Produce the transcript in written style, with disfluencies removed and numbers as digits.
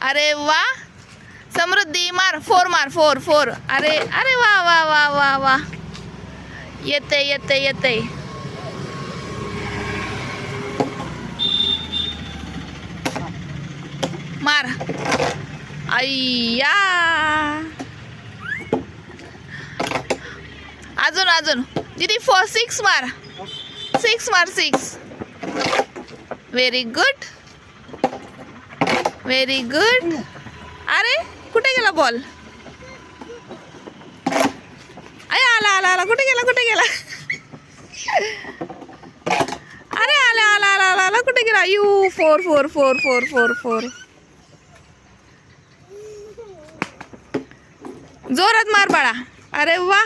अरे वा समृद्धी मार मार फोर. अरे अरे वा वा वा वा वा. येते मार. अय्या अजून दीदी 6 मार. 6 मार. Very good. अरे कुठे गेला बॉल? अरे आला कुठे गेला? अरे आला कुठे गेला? 4. जोरात मार बाळा. अरे वा.